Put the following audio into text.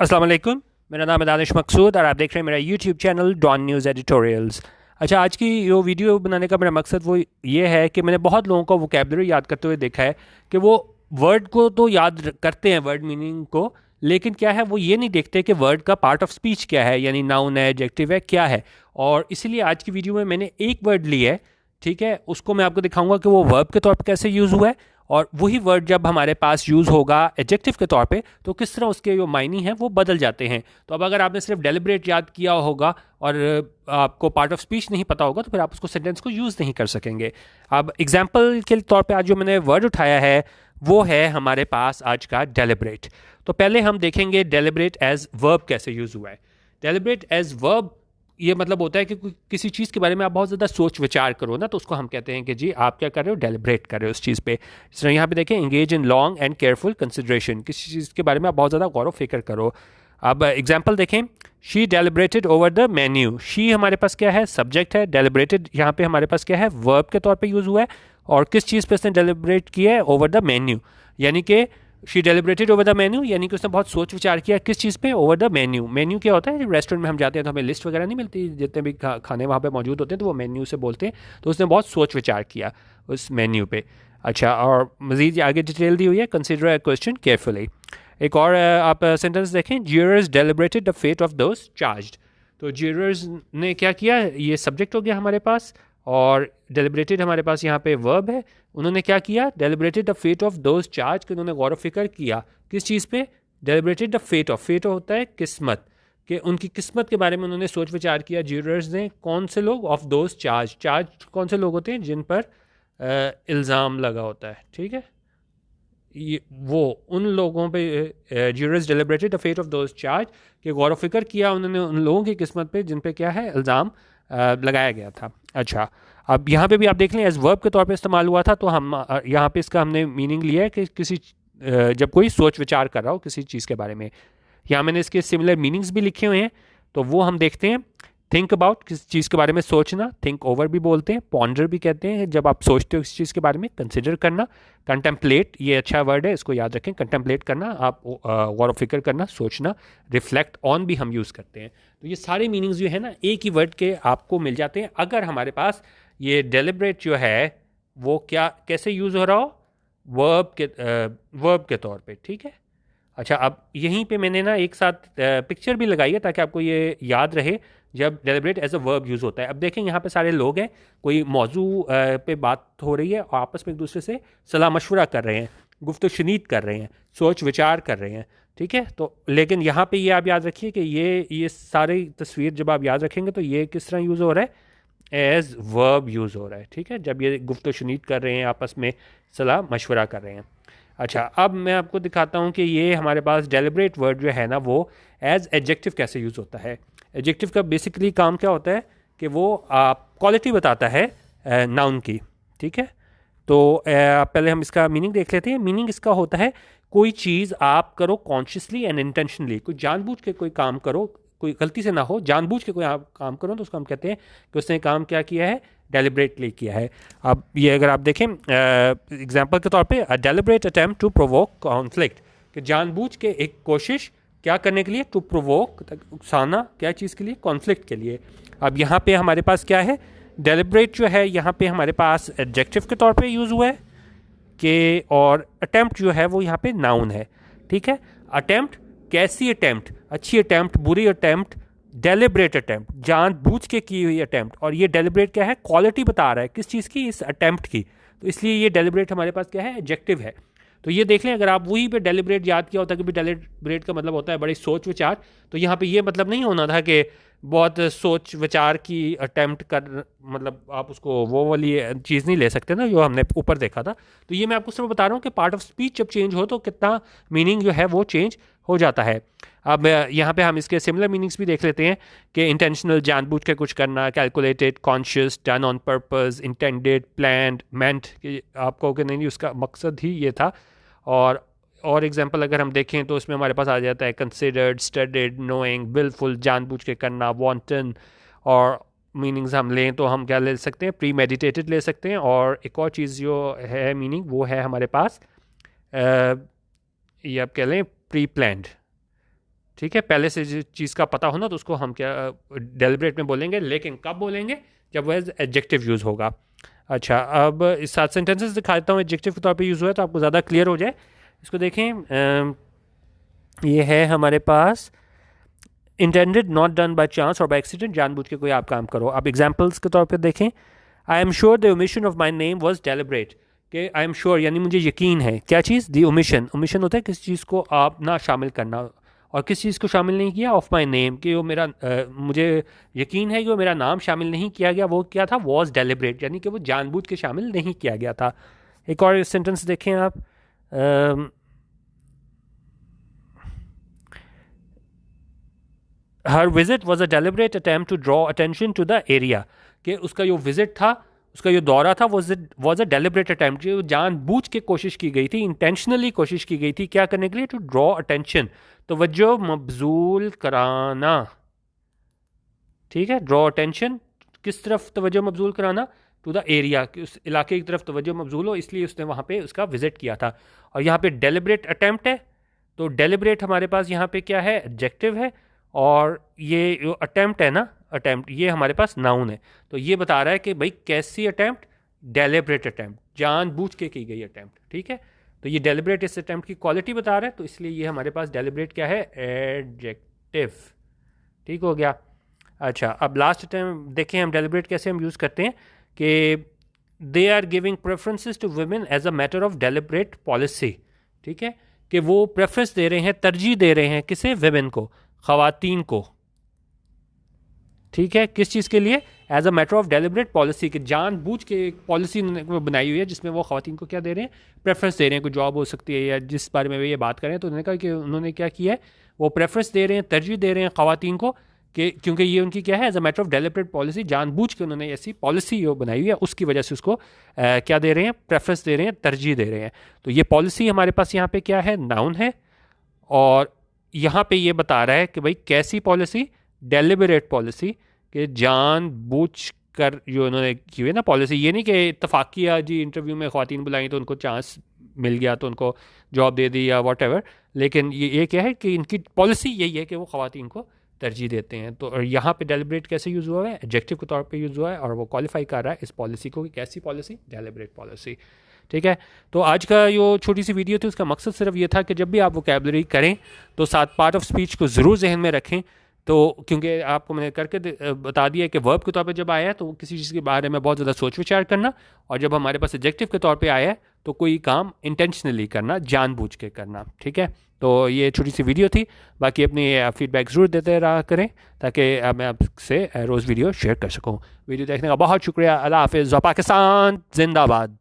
अस्सलाम वालेकुम। मेरा नाम है दानिश मकसूद और आप देख रहे हैं मेरा YouTube channel Dawn news editorials. अच्छा, आज की जो वीडियो बनाने का मेरा मकसद वो ये है कि मैंने बहुत लोगों को वोकेबलरी याद करते हुए देखा है कि वो वर्ड को तो याद करते हैं, वर्ड मीनिंग को, लेकिन क्या है वो ये नहीं देखते कि वर्ड का पार्ट ऑफ स्पीच क्या है, यानी नाउन है, एडजेक्टिव है, क्या है। और इसीलिए आज की वीडियो में मैंने एक वर्ड लिया है, ठीक है, उसको मैं आपको दिखाऊंगा कि वो वर्ब के तौर पर कैसे यूज़ हुआ है, और वही वर्ड जब हमारे पास यूज़ होगा एडजेक्टिव के तौर पे तो किस तरह उसके जो मायने हैं वो बदल जाते हैं। तो अब अगर आपने सिर्फ डेलिब्रेट याद किया होगा और आपको पार्ट ऑफ स्पीच नहीं पता होगा तो फिर आप उसको सेंटेंस को यूज़ नहीं कर सकेंगे। अब एग्जाम्पल के तौर पे आज जो मैंने वर्ड उठाया है वो है हमारे पास आज का डेलिब्रेट। तो पहले हम देखेंगे डेलिब्रेट एज वर्ब कैसे यूज़ हुआ है। डेलिब्रेट एज वर्ब ये मतलब होता है कि किसी चीज़ के बारे में आप बहुत ज़्यादा सोच विचार करो ना, तो उसको हम कहते हैं कि जी आप क्या कर रहे हो, डेलिब्रेट कर रहे हो उस चीज़ पे। जिस तरह यहाँ पे देखें, engage in long and careful consideration, किसी चीज़ के बारे में आप बहुत ज़्यादा गौर व फिक्र करो। अब एग्जाम्पल देखें, she deliberated over the menu. She हमारे पास क्या है, सब्जेक्ट है। डेलिब्रेटेड यहाँ पे हमारे पास क्या है, वर्ब के तौर पर यूज़ हुआ है। और किस चीज़ पे उसने डेलिब्रेट किया है, ओवर द मेन्यू, यानी कि she deliberated over the menu, यानी कि उसने बहुत सोच विचार किया किस चीज़ पे, ओवर द मेन्यू। मेन्यू क्या होता है, रेस्टोरेंट में हम जाते हैं तो हमें लिस्ट वगैरह नहीं मिलती, जितने भी खाने वहाँ पे मौजूद होते हैं तो वो मेन्यू से बोलते हैं। तो उसने बहुत सोच विचार किया उस मेन्यू पे। अच्छा, और मज़ीद आगे डिटेल दी हुई है, कंसिडर अ क्वेश्चन केयरफुली। एक और आप सेंटेंस देखें, jurors deliberated the fate of those charged. तो ज्यूरर्स ने क्या किया, ये सब्जेक्ट हो गया हमारे पास, और डेलिब्रेटेड हमारे पास यहाँ पे वर्ब है। उन्होंने क्या किया, deliberated the fate of those charged, कि उन्होंने गौर फिक्र किया किस चीज़ पे, deliberated the fate of, fate होता है किस्मत, कि उनकी किस्मत के बारे में उन्होंने सोच विचार किया ज्यूरर्स ने। कौन से लोग, ऑफ दोज चार्ज, चार्ज कौन से लोग होते हैं जिन पर इल्ज़ाम लगा होता है, ठीक है, ये वो उन लोगों पे jurors deliberated the fate of those charged, कि गौर फिक्र किया उन्होंने उन लोगों की किस्मत पे जिन पे क्या है, इल्ज़ाम लगाया गया था। अच्छा, अब यहाँ पे भी आप देख लें एज वर्ब के तौर पे इस्तेमाल हुआ था, तो हम यहाँ पे इसका हमने मीनिंग लिया है कि किसी जब कोई सोच विचार कर रहा हो किसी चीज़ के बारे में। यहाँ मैंने इसके सिमिलर मीनिंग्स भी लिखे हुए हैं, तो वो हम देखते हैं। थिंक अबाउट, किसी चीज़ के बारे में सोचना, थिंक ओवर भी बोलते हैं, पॉन्डर भी कहते हैं जब आप सोचते हो किसी चीज़ के बारे में, कंसिडर करना, कंटेम्पलेट, ये अच्छा वर्ड है, इसको याद रखें, कंटेम्पलेट करना, आप गौर फिक्र करना, सोचना, रिफ्लेक्ट ऑन भी हम यूज़ करते हैं। तो ये सारे मीनिंग्स जो है ना एक ही वर्ड के आपको मिल जाते हैं अगर हमारे पास ये डेलिब्रेट जो है वो क्या कैसे यूज़ हो रहा हो, वर्ब के तौर पे, ठीक है। अच्छा, अब यहीं पे मैंने ना एक साथ पिक्चर भी लगाई है ताकि आपको ये याद रहे जब deliberate as a verb use होता है। अब देखें यहाँ पे सारे लोग हैं, कोई मौजू पे बात हो रही है और आपस में एक दूसरे से सलाह मशवरा कर रहे हैं, गुफ्त शनीद कर रहे हैं, सोच विचार कर रहे हैं, ठीक है। तो लेकिन यहाँ पे ये आप याद रखिए कि ये सारी तस्वीर जब आप याद रखेंगे तो ये किस तरह यूज़ हो रहा है, एज वर्ब यूज़ हो रहा है, ठीक है, जब ये गुफ्त शनीद कर रहे हैं, आपस में सलाह मशवरा कर रहे हैं। अच्छा, अब मैं आपको दिखाता हूँ कि ये हमारे पास डेलिब्रेट वर्ड जो है ना वो एज एडजेक्टिव कैसे यूज़ होता है। एडजेक्टिव का बेसिकली काम क्या होता है कि वो आप क्वालिटी बताता है नाउन की, ठीक है। तो पहले हम इसका मीनिंग देख लेते हैं। मीनिंग इसका होता है कोई चीज़ आप करो कॉन्शियसली एंड इंटेंशनली, कोई जानबूझ के कोई काम करो, कोई गलती से ना हो, जानबूझ के कोई आप काम करो तो उसको हम कहते हैं कि उसने काम क्या किया है, डेलिब्रेटली किया है। अब ये अगर आप देखें एग्जांपल के तौर पे, a deliberate attempt to provoke conflict, कि जानबूझ के एक कोशिश क्या करने के लिए, टू प्रोवोक, उकसाना, क्या चीज़ के लिए, कॉन्फ्लिक्ट के लिए। अब यहाँ पे हमारे पास क्या है, डेलिब्रेट जो है यहाँ पे हमारे पास एडजेक्टिव के तौर पे यूज़ हुआ है कि, और अटेम्प्ट जो है वो यहाँ पे नाउन है, ठीक है। अटेम्प्ट, कैसी अटेम्प्ट, अच्छी अटेम्प्ट, बुरी अटेम्प्ट, डेलिब्रेट अटेम्प्ट, जानबूझ के की हुई अटेम्प्ट। और ये डेलिब्रेट क्या है, क्वालिटी बता रहा है किस चीज़ की, इस अटेम्प्ट की, तो इसलिए ये डेलिब्रेट हमारे पास क्या है, एडजेक्टिव है। तो ये देख लें, अगर आप वही पे डेलिब्रेट याद किया होता कि भी डेलिब्रेट का मतलब होता है बड़ी सोच विचार, तो यहाँ पे ये मतलब नहीं होना था कि बहुत सोच विचार की अटेम्प्ट कर, मतलब आप उसको वो वाली चीज़ नहीं ले सकते ना जो हमने ऊपर देखा था। तो ये मैं आपको सिर्फ बता रहा हूँ कि पार्ट ऑफ स्पीच जब चेंज हो तो कितना मीनिंग जो है वो चेंज हो जाता है। अब यहाँ पे हम इसके सिमिलर मीनिंग्स भी देख लेते हैं कि इंटेंशनल, जानबूझ के कुछ करना, calculated, conscious, done on purpose, intended, planned, meant, कि आपको कि नहीं उसका मकसद ही ये था। और एग्जांपल अगर हम देखें तो उसमें हमारे पास आ जाता है कंसिडर्ड, स्टडीड, नोइंग, विलफुल, जानबूझ के करना, वांटन। और मीनिंग्स हम लें तो हम क्या ले सकते हैं, प्री मेडिटेटेड ले सकते हैं। और एक और चीज़ जो है मीनिंग वो है हमारे पास ये आप कह लें प्री प्लान्ड, ठीक है, पहले से जिस चीज़ का पता हो ना तो उसको हम क्या डेलिब्रेट में बोलेंगे, लेकिन कब बोलेंगे, जब वह एडजेक्टिव यूज़ होगा। अच्छा, अब इस 7 सेंटेंसेस दिखा देता हूँ एडजेक्टिव के तौर पे यूज़ हुआ है तो आपको ज़्यादा क्लियर हो जाए। इसको देखें, ये है हमारे पास intended, not done by chance और बाय एक्सीडेंट, जानबूझ के कोई आप काम करो। अब एग्जाम्पल्स के तौर पे देखें, I am sure the omission of my name was deliberate, कि आई एम श्योर यानी मुझे यकीन है, क्या चीज़, दी ओमिशन, ओमिशन होता है किसी चीज़ को आप ना शामिल करना, और किस चीज़ को शामिल नहीं किया, ऑफ माई नेम, कि वो मेरा मुझे यकीन है कि वो मेरा नाम शामिल नहीं किया गया, वो क्या था, वॉज डेलिब्रेट, यानी कि वो जानबूझ के शामिल नहीं किया गया था। एक और सेंटेंस देखें आप, her visit was a deliberate attempt to draw attention to the area, कि उसका जो विजिट था, उसका जो दौरा था, वॉज अ डेलिब्रेट अटैम्प्ट, जो जानबूझ के कोशिश की गई थी, इंटेंशनली कोशिश की गई थी, क्या करने के लिए, टू ड्रॉ अटेंशन, तवज्जो मबजूल कराना। ठीक है, ड्रॉ अटेंशन, किस तरफ तवज्जो मबजूल कराना, टू द एरिया, कि उस इलाके की तरफ तवज्जो मबजूल हो, इसलिए उसने वहाँ पे उसका विजिट किया था। और यहाँ पे डेलिब्रेट अटैम्प्ट है, तो डेलिब्रेट हमारे पास यहाँ पे क्या है, एडजेक्टिव है, और ये जो अटैम्प्ट है ना, अटैम्प्ट ये हमारे पास नाउन है। तो ये बता रहा है कि भाई कैसी अटैम्प्ट, डेलिब्रेट अटैम्प्ट, जानबूझ के की गई अटैम्प्ट। ठीक है, तो ये डेलिब्रेट इस अटैम्प्ट की क्वालिटी बता रहा है, तो इसलिए ये हमारे पास डेलिब्रेट क्या है, एडजेक्टिव। ठीक हो गया। अच्छा, अब लास्ट टाइम देखें हम डेलिब्रेट कैसे हम यूज़ करते हैं, कि they are giving preferences to women as a matter of deliberate policy. ठीक है, कि वो प्रेफरेंस दे रहे हैं, तरजीह दे रहे हैं, किसे, वेमेन को, ख़वातीन को। ठीक है, किस चीज़ के लिए, as a matter of deliberate policy, के जानबूझ के एक पॉलिसी बनाई हुई है जिसमें वो ख़वातीन को क्या दे रहे हैं, प्रेफरेंस दे रहे हैं, कोई जॉब हो सकती है या जिस बारे में वे ये बात करें, तो उन्होंने कहा कि उन्होंने क्या किया है, वो प्रेफरेंस दे रहे हैं, तरजीह दे रहे हैं ख़वातीन को, कि क्योंकि ये उनकी क्या है, as a matter of deliberate policy, जानबूझ के उन्होंने ऐसी पॉलिसी जो बनाई हुई है, उसकी वजह से उसको क्या दे रहे हैं, प्रेफरेंस दे रहे हैं, तरजीह दे रहे हैं। तो ये पॉलिसी हमारे पास यहाँ पे क्या है, नाउन है, और यहाँ पे ये बता रहा है कि भाई कैसी पॉलिसी, डेलिबरेट पॉलिसी, कि जानबूझ कर जो उन्होंने की हुई ना पॉलिसी, ये नहीं कि इतफाकिया जी इंटरव्यू में ख़वातीन बुलाई तो उनको चांस मिल गया तो उनको जॉब दे दी या वॉट एवर, लेकिन ये क्या है कि इनकी पॉलिसी यही है कि वो ख़वातीन को तरजीह देते हैं। तो और यहाँ पे डेलिब्रेट कैसे यूज़ हुआ है, एडजेक्टिव के तौर पे यूज़ हुआ है, और वो क्वालिफाई कर रहा है इस पॉलिसी को कि कैसी पॉलिसी, डेलिब्रेट पॉलिसी। ठीक है, तो आज का जो छोटी सी वीडियो थी उसका मकसद सिर्फ ये था कि जब भी आप वोकैबुलरी करें तो साथ पार्ट ऑफ स्पीच को ज़रूर जहन में रखें। तो क्योंकि आपको मैंने करके बता दिया कि वर्ब के तौर पे जब आया है तो किसी चीज़ के बारे में बहुत ज़्यादा सोच विचार करना, और जब हमारे पास एडजेक्टिव के तौर पे आया है तो कोई काम इंटेंशनली करना, जानबूझ के करना। ठीक है, तो ये छोटी सी वीडियो थी, बाकी अपनी फीडबैक ज़रूर देते रहा करें ताकि मैं आपसे रोज़ वीडियो शेयर कर सकूँ। वीडियो देखने का बहुत शुक्रिया। अल्लाह हाफ़िज़। पाकिस्तान जिंदाबाद।